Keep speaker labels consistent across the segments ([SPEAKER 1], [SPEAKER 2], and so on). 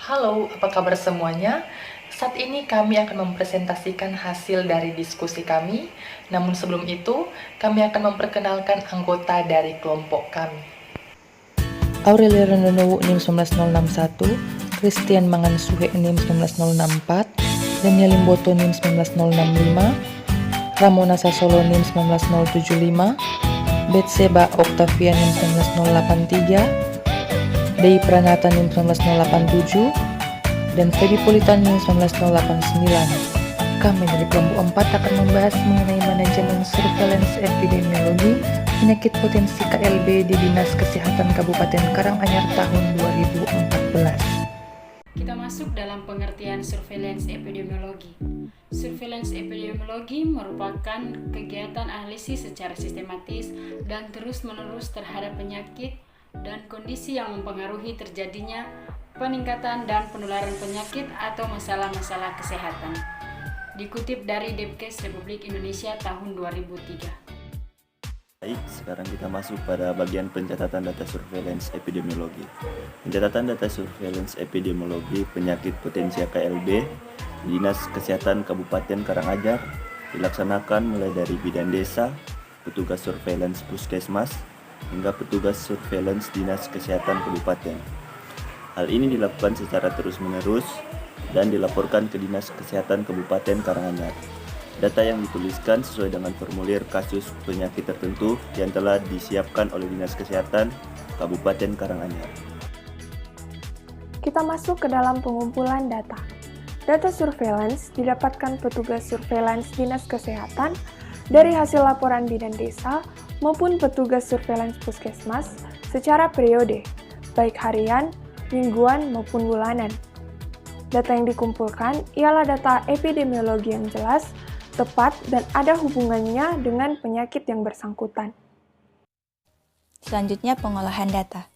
[SPEAKER 1] Halo, apa kabar semuanya? Saat ini kami akan mempresentasikan hasil dari diskusi kami. Namun sebelum itu, kami akan memperkenalkan anggota dari kelompok kami. Aurelia Rendonowo NIM 19061, Christian Mangansuhe NIM 19064, Daniel Limboto NIM 19065, Ramona Sasolo NIM 19075, Betseba Octavia NIM 19083, Dei Pranata NIM 19087, dan Feby Pulitan NIM 19089. Kami dari kelompok 4 akan membahas mengenai manajemen surveillance epidemiologi penyakit potensi KLB di Dinas Kesehatan Kabupaten Karanganyar tahun 2014.
[SPEAKER 2] Kita masuk dalam pengertian surveillance epidemiologi. Surveillance epidemiologi merupakan kegiatan analisis secara sistematis dan terus-menerus terhadap penyakit dan kondisi yang mempengaruhi terjadinya peningkatan dan penularan penyakit atau masalah-masalah kesehatan. Dikutip dari Depkes Republik Indonesia tahun 2003.
[SPEAKER 3] Baik, sekarang kita masuk pada bagian pencatatan data surveillance epidemiologi. Pencatatan data surveillance epidemiologi penyakit potensial KLB Dinas Kesehatan Kabupaten Karanganyar dilaksanakan mulai dari bidan desa, petugas surveillance puskesmas, hingga petugas surveillance Dinas Kesehatan Kabupaten. Hal ini dilakukan secara terus-menerus dan dilaporkan ke Dinas Kesehatan Kabupaten Karanganyar. Data yang dituliskan sesuai dengan formulir kasus penyakit tertentu yang telah disiapkan oleh Dinas Kesehatan Kabupaten Karanganyar.
[SPEAKER 4] Kita masuk ke dalam pengumpulan data. Data surveillance didapatkan petugas surveillance Dinas Kesehatan dari hasil laporan bidan desa maupun petugas surveillance puskesmas secara periode, baik harian, mingguan, maupun bulanan. Data yang dikumpulkan ialah data epidemiologi yang jelas, tepat, dan ada hubungannya dengan penyakit yang bersangkutan.
[SPEAKER 5] Selanjutnya, pengolahan data.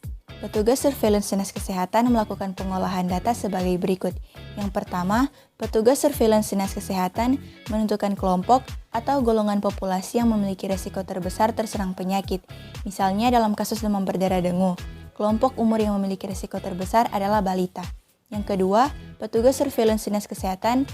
[SPEAKER 5] Petugas surveillance Dinas Kesehatan melakukan pengolahan data sebagai berikut. Yang pertama, petugas surveillance Dinas Kesehatan menentukan kelompok atau golongan populasi yang memiliki risiko terbesar terserang penyakit. Misalnya dalam kasus demam berdarah dengue, kelompok umur yang memiliki risiko terbesar adalah balita. Yang kedua, petugas surveillance Dinas Kesehatan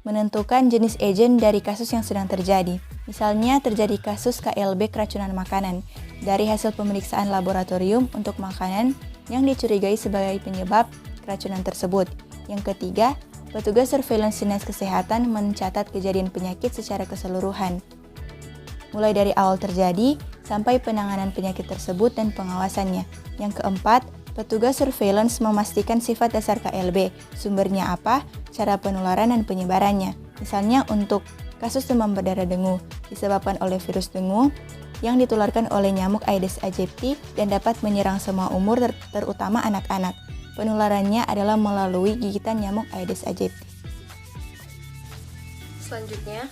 [SPEAKER 5] menentukan jenis agen dari kasus yang sedang terjadi. Misalnya terjadi kasus KLB keracunan makanan dari hasil pemeriksaan laboratorium untuk makanan yang dicurigai sebagai penyebab keracunan tersebut. Yang ketiga, petugas surveillance Dinas Kesehatan mencatat kejadian penyakit secara keseluruhan, mulai dari awal terjadi sampai penanganan penyakit tersebut dan pengawasannya. Yang keempat, petugas surveillance memastikan sifat dasar KLB, sumbernya apa, cara penularan dan penyebarannya. Misalnya untuk kasus demam berdarah dengue disebabkan oleh virus dengue yang ditularkan oleh nyamuk Aedes aegypti dan dapat menyerang semua umur terutama anak-anak. Penularannya adalah melalui gigitan nyamuk Aedes aegypti.
[SPEAKER 6] Selanjutnya,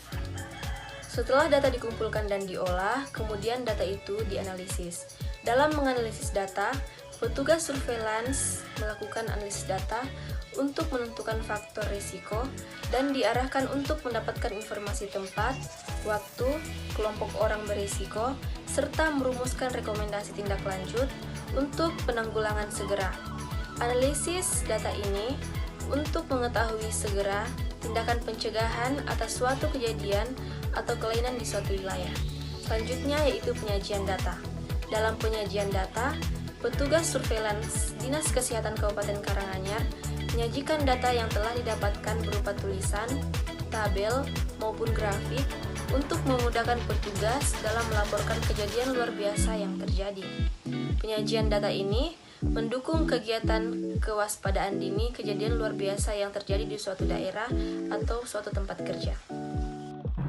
[SPEAKER 6] setelah data dikumpulkan dan diolah, kemudian data itu dianalisis. Dalam menganalisis data, petugas surveillance melakukan analisis data untuk menentukan faktor risiko dan diarahkan untuk mendapatkan informasi tempat, waktu, kelompok orang berisiko, serta merumuskan rekomendasi tindak lanjut untuk penanggulangan segera. Analisis data ini untuk mengetahui segera tindakan pencegahan atas suatu kejadian atau kelainan di suatu wilayah. Selanjutnya yaitu penyajian data. Dalam penyajian data, petugas surveillance Dinas Kesehatan Kabupaten Karanganyar menyajikan data yang telah didapatkan berupa tulisan, tabel, maupun grafik untuk memudahkan petugas dalam melaporkan kejadian luar biasa yang terjadi. Penyajian data ini mendukung kegiatan kewaspadaan dini kejadian luar biasa yang terjadi di suatu daerah atau suatu tempat kerja.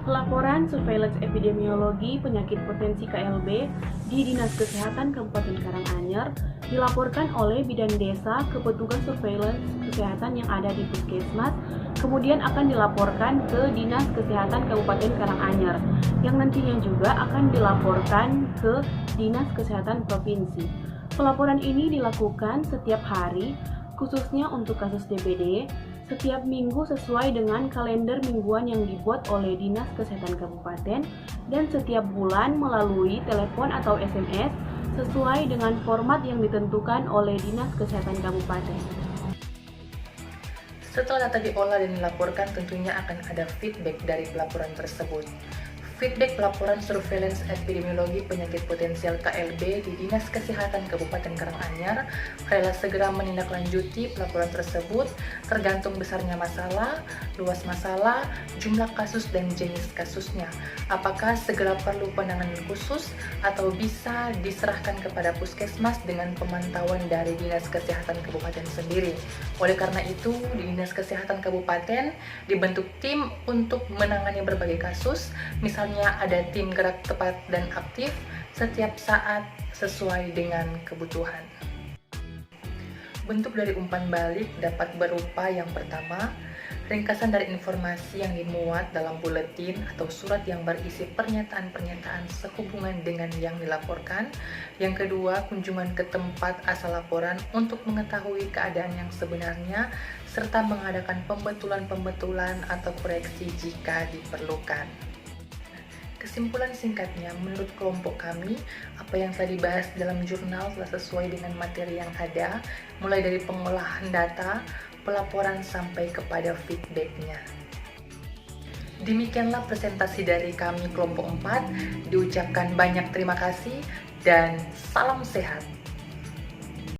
[SPEAKER 7] Pelaporan surveillance epidemiologi penyakit potensi KLB di Dinas Kesehatan Kabupaten Karanganyar dilaporkan oleh bidan desa ke petugas surveillance kesehatan yang ada di puskesmas, kemudian akan dilaporkan ke Dinas Kesehatan Kabupaten Karanganyar, yang nantinya juga akan dilaporkan ke Dinas Kesehatan Provinsi. Pelaporan ini dilakukan setiap hari, khususnya untuk kasus DBD, setiap minggu sesuai dengan kalender mingguan yang dibuat oleh Dinas Kesehatan Kabupaten, dan setiap bulan melalui telepon atau SMS sesuai dengan format yang ditentukan oleh Dinas Kesehatan Kabupaten.
[SPEAKER 1] Setelah data diolah dan dilaporkan, tentunya akan ada feedback dari pelaporan tersebut. Feedback pelaporan surveillance epidemiologi penyakit potensial KLB di Dinas Kesehatan Kabupaten Karanganyar rela segera menindaklanjuti pelaporan tersebut tergantung besarnya masalah, luas masalah, jumlah kasus dan jenis kasusnya. Apakah segera perlu penanganan khusus atau bisa diserahkan kepada puskesmas dengan pemantauan dari Dinas Kesehatan Kabupaten sendiri. Oleh karena itu, di Dinas Kesehatan Kabupaten dibentuk tim untuk menangani berbagai kasus, misalnya ada tim gerak tepat dan aktif setiap saat sesuai dengan kebutuhan. Bentuk dari umpan balik dapat berupa yang pertama, ringkasan dari informasi yang dimuat dalam buletin atau surat yang berisi pernyataan-pernyataan sehubungan dengan yang dilaporkan. Yang kedua, kunjungan ke tempat asal laporan untuk mengetahui keadaan yang sebenarnya serta mengadakan pembetulan-pembetulan atau koreksi jika diperlukan. Kesimpulan singkatnya, menurut kelompok kami, apa yang telah dibahas dalam jurnal telah sesuai dengan materi yang ada, mulai dari pengolahan data, pelaporan sampai kepada feedbacknya. Demikianlah presentasi dari kami kelompok 4, diucapkan banyak terima kasih dan salam sehat.